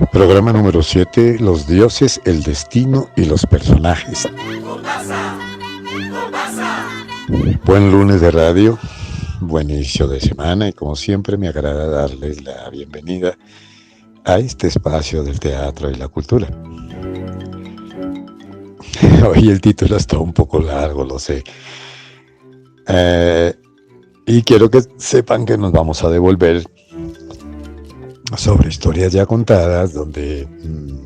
Programa número 7, los dioses, el destino y los personajes. Buen lunes de radio, buen inicio de semana y como siempre me agrada darles la bienvenida a este espacio del teatro y la cultura. Hoy el título está un poco largo, lo sé. Y quiero que sepan que nos vamos a devolver sobre historias ya contadas, donde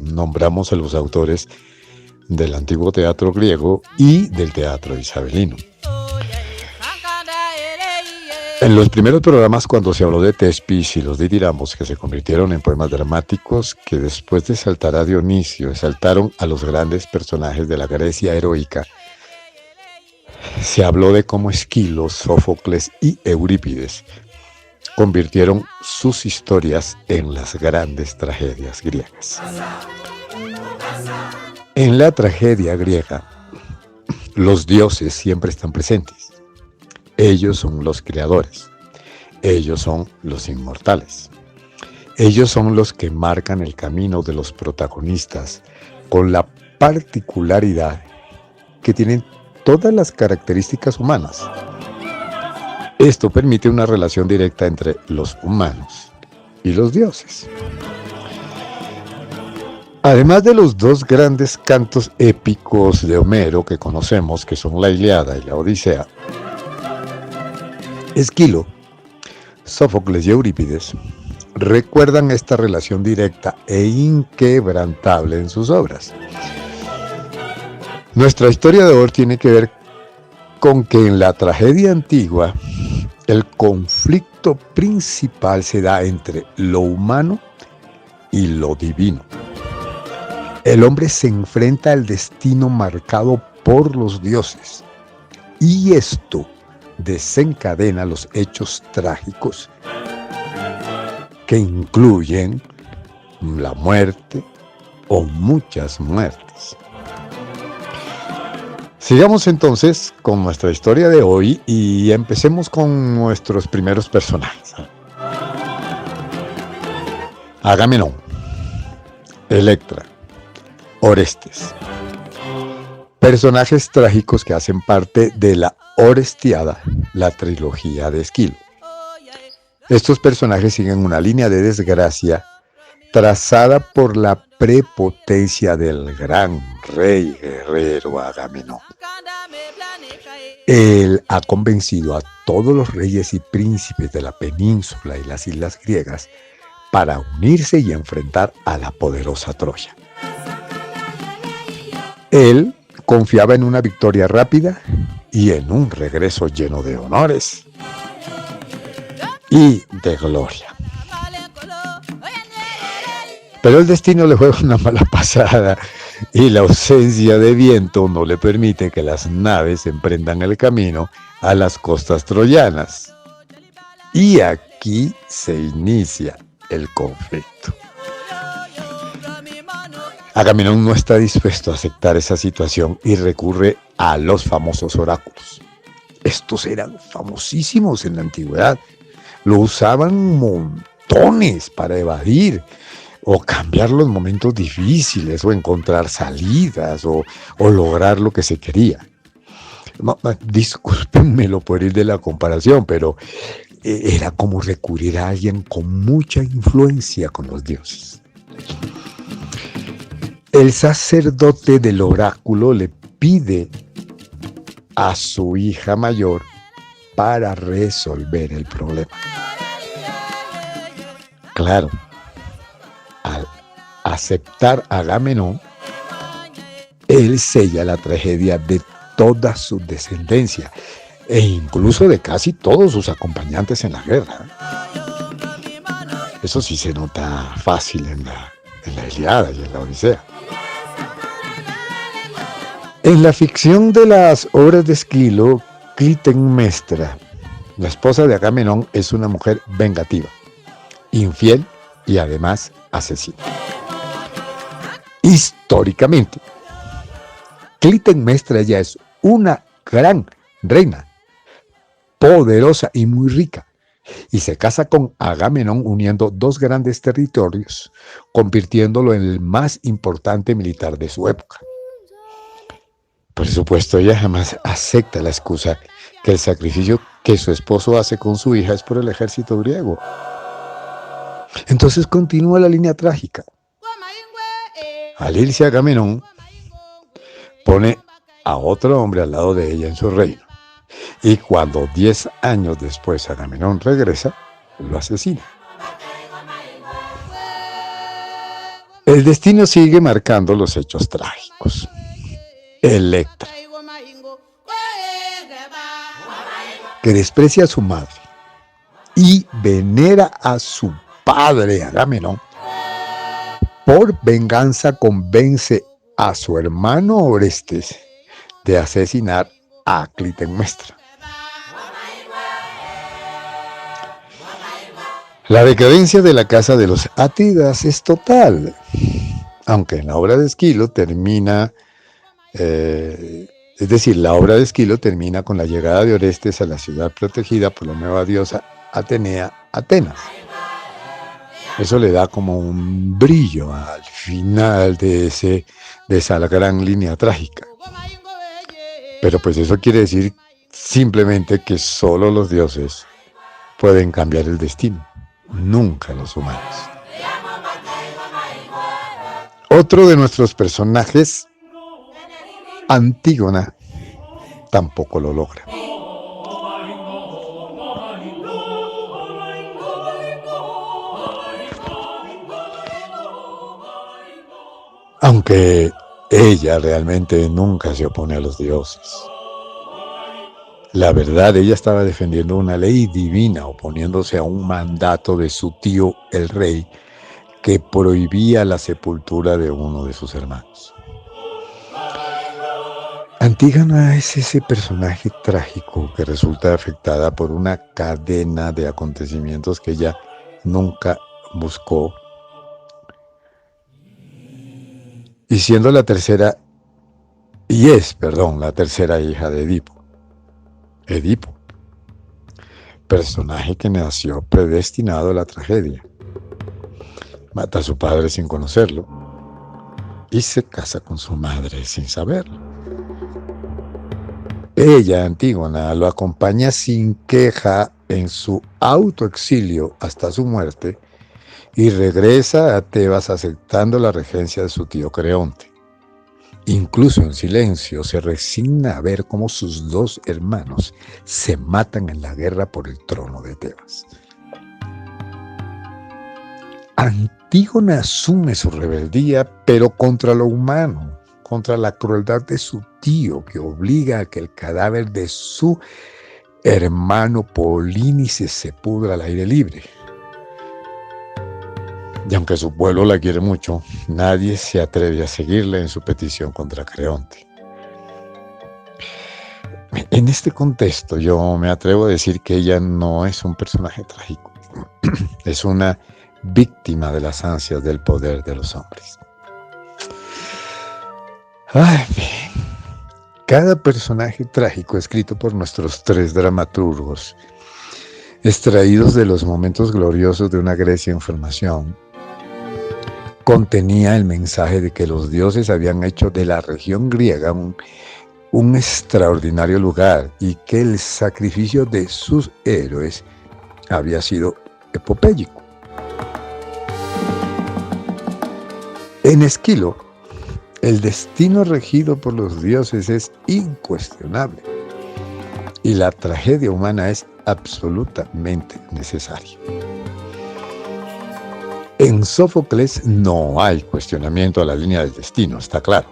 nombramos a los autores del antiguo teatro griego y del teatro isabelino. En los primeros programas, cuando se habló de Tespis y los ditirambos, que se convirtieron en poemas dramáticos, que después de exaltar a Dionisio, exaltaron a los grandes personajes de la Grecia heroica, se habló de cómo Esquilo, Sófocles y Eurípides convirtieron sus historias en las grandes tragedias griegas. En la tragedia griega, los dioses siempre están presentes. Ellos son los creadores. Ellos son los inmortales. Ellos son los que marcan el camino de los protagonistas con la particularidad que tienen todas las características humanas. Esto permite una relación directa entre los humanos y los dioses. Además de los dos grandes cantos épicos de Homero que conocemos, que son la Ilíada y la Odisea, Esquilo, Sófocles y Eurípides recuerdan esta relación directa e inquebrantable en sus obras. Nuestra historia de hoy tiene que ver con que en la tragedia antigua el conflicto principal se da entre lo humano y lo divino. El hombre se enfrenta al destino marcado por los dioses y esto desencadena los hechos trágicos que incluyen la muerte o muchas muertes. Sigamos entonces con nuestra historia de hoy y empecemos con nuestros primeros personajes. Agamenón, Electra, Orestes. Personajes trágicos que hacen parte de la Orestiada, la trilogía de Esquilo. Estos personajes siguen una línea de desgracia trazada por la prepotencia del gran rey guerrero Agamenón. Él ha convencido a todos los reyes y príncipes de la península y las islas griegas para unirse y enfrentar a la poderosa Troya. Él confiaba en una victoria rápida y en un regreso lleno de honores y de gloria. Pero el destino le juega una mala pasada y la ausencia de viento no le permite que las naves emprendan el camino a las costas troyanas. Y aquí se inicia el conflicto. Agamenón no está dispuesto a aceptar esa situación y recurre a los famosos oráculos. Estos eran famosísimos en la antigüedad. Lo usaban montones para evadir o cambiar los momentos difíciles, o encontrar salidas, o lograr lo que se quería. Discúlpenmelo por ir de la comparación, pero era como recurrir a alguien con mucha influencia con los dioses. El sacerdote del oráculo le pide a su hija mayor para resolver el problema. Claro, al aceptar a Agamenón, él sella la tragedia de toda su descendencia e incluso de casi todos sus acompañantes en la guerra. Eso sí se nota fácil en la Ilíada y en la Odisea. En la ficción de las obras de Esquilo, Clitemnestra, la esposa de Agamenón, es una mujer vengativa, infiel y además asesina. Históricamente, Clitemnestra ya es una gran reina, poderosa y muy rica, y se casa con Agamenón, uniendo dos grandes territorios, convirtiéndolo en el más importante militar de su época. Por supuesto, ella jamás acepta la excusa que el sacrificio que su esposo hace con su hija es por el ejército griego. Entonces continúa la línea trágica. Al irse Agamenón, pone a otro hombre al lado de ella en su reino. Y cuando 10 años después Agamenón regresa, lo asesina. El destino sigue marcando los hechos trágicos. Electra, que desprecia a su madre y venera a su padre Agamenón, por venganza convence a su hermano Orestes de asesinar a Clitemnestra. La decadencia de la casa de los Átidas es total, aunque en la obra de Esquilo termina, la obra de Esquilo termina con la llegada de Orestes a la ciudad protegida por la nueva diosa Atenea, Atenas. Eso le da como un brillo al final de esa gran línea trágica. Pero pues eso quiere decir simplemente que solo los dioses pueden cambiar el destino, nunca los humanos. Otro de nuestros personajes, Antígona, tampoco lo logra. Aunque ella realmente nunca se opone a los dioses. La verdad, ella estaba defendiendo una ley divina, oponiéndose a un mandato de su tío, el rey, que prohibía la sepultura de uno de sus hermanos. Antígona es ese personaje trágico que resulta afectada por una cadena de acontecimientos que ella nunca buscó, y siendo la tercera hija de Edipo, personaje que nació predestinado a la tragedia. Mata a su padre sin conocerlo y se casa con su madre sin saberlo. Ella, Antígona, lo acompaña sin queja en su autoexilio hasta su muerte y regresa a Tebas aceptando la regencia de su tío Creonte. Incluso en silencio se resigna a ver cómo sus dos hermanos se matan en la guerra por el trono de Tebas. Antígona asume su rebeldía, pero contra lo humano, contra la crueldad de su tío, que obliga a que el cadáver de su hermano Polínices se pudra al aire libre. Y aunque su pueblo la quiere mucho, nadie se atreve a seguirle en su petición contra Creonte. En este contexto, yo me atrevo a decir que ella no es un personaje trágico. Es una víctima de las ansias del poder de los hombres. Cada personaje trágico escrito por nuestros tres dramaturgos, extraídos de los momentos gloriosos de una Grecia en formación, contenía el mensaje de que los dioses habían hecho de la región griega un extraordinario lugar y que el sacrificio de sus héroes había sido epopéyico. En Esquilo, el destino regido por los dioses es incuestionable y la tragedia humana es absolutamente necesaria. En Sófocles no hay cuestionamiento a la línea del destino, está claro.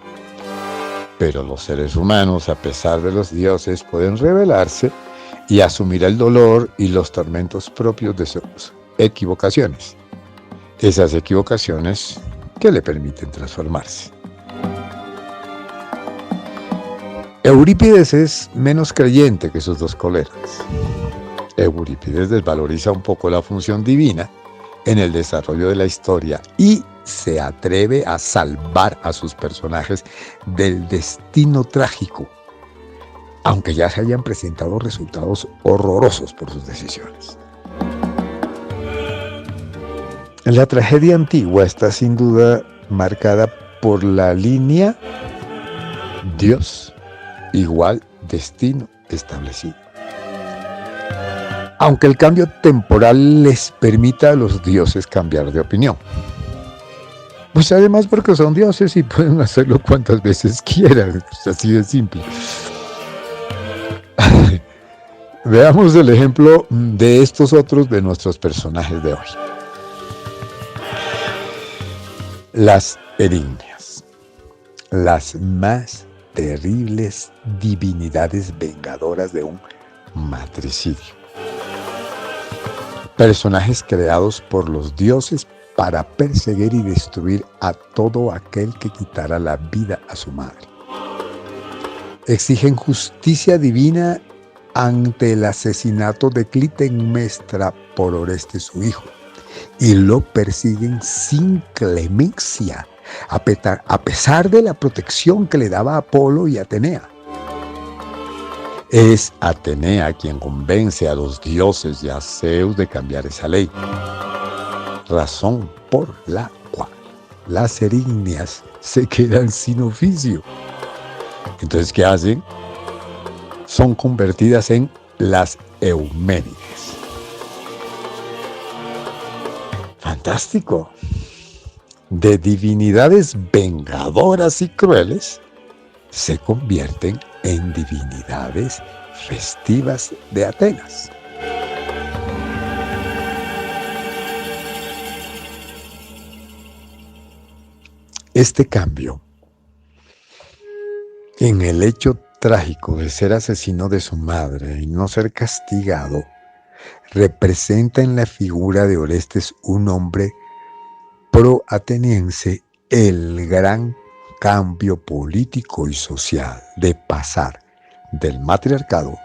Pero los seres humanos, a pesar de los dioses, pueden rebelarse y asumir el dolor y los tormentos propios de sus equivocaciones. Esas equivocaciones que le permiten transformarse. Eurípides es menos creyente que sus dos colegas. Eurípides desvaloriza un poco la función divina en el desarrollo de la historia y se atreve a salvar a sus personajes del destino trágico, aunque ya se hayan presentado resultados horrorosos por sus decisiones. La tragedia antigua está sin duda marcada por la línea Dios igual destino establecido. Aunque el cambio temporal les permita a los dioses cambiar de opinión. Pues además porque son dioses y pueden hacerlo cuantas veces quieran, pues así de simple. Veamos el ejemplo de estos otros de nuestros personajes de hoy. Las Erinias, las más terribles divinidades vengadoras de un matricidio. Personajes creados por los dioses para perseguir y destruir a todo aquel que quitara la vida a su madre. Exigen justicia divina ante el asesinato de Clitemnestra por Oreste su hijo, y lo persiguen sin clemencia, a pesar de la protección que le daba Apolo y Atenea. Es Atenea quien convence a los dioses y a Zeus de cambiar esa ley, razón por la cual las Erinias se quedan sin oficio. Entonces, ¿qué hacen? Son convertidas en las Euménides. Fantástico. De divinidades vengadoras y crueles, se convierten en divinidades festivas de Atenas. Este cambio en el hecho trágico de ser asesino de su madre y no ser castigado, representa en la figura de Orestes un hombre pro-ateniense el gran cambio político y social de pasar del matriarcado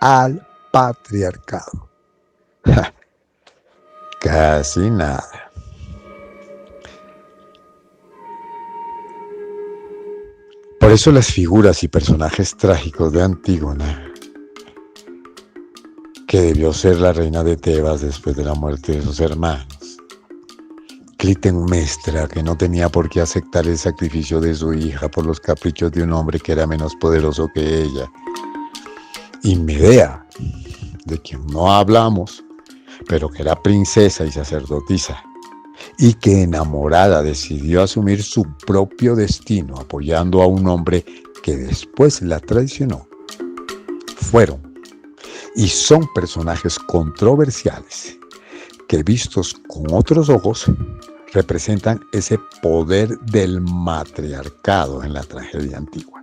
al patriarcado. Casi nada. Por eso las figuras y personajes trágicos de Antígona, que debió ser la reina de Tebas después de la muerte de sus hermanos, Clitemnestra, que no tenía por qué aceptar el sacrificio de su hija por los caprichos de un hombre que era menos poderoso que ella, y Medea, de quien no hablamos, pero que era princesa y sacerdotisa, y que enamorada decidió asumir su propio destino apoyando a un hombre que después la traicionó, fueron y son personajes controversiales que, vistos con otros ojos, representan ese poder del matriarcado en la tragedia antigua.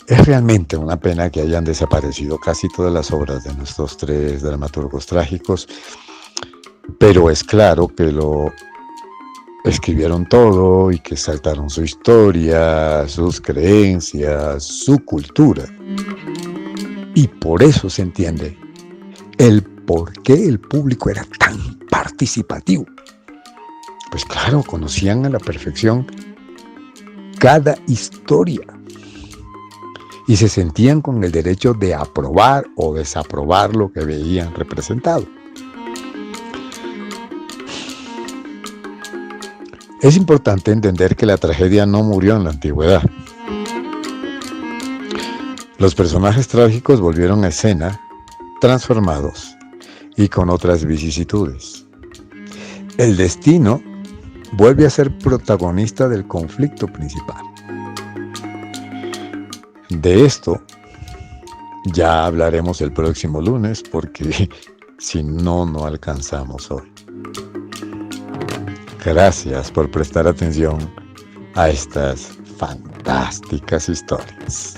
Es realmente una pena que hayan desaparecido casi todas las obras de nuestros tres dramaturgos trágicos, pero es claro que lo escribieron todo y que saltaron su historia, sus creencias, su cultura. Y por eso se entiende el por qué el público era tan participativo. Pues claro, conocían a la perfección cada historia y se sentían con el derecho de aprobar o desaprobar lo que veían representado. Es importante entender que la tragedia no murió en la antigüedad. Los personajes trágicos volvieron a escena, transformados y con otras vicisitudes. El destino vuelve a ser protagonista del conflicto principal. De esto ya hablaremos el próximo lunes, porque si no, no alcanzamos hoy. Gracias por prestar atención a estas fantásticas historias.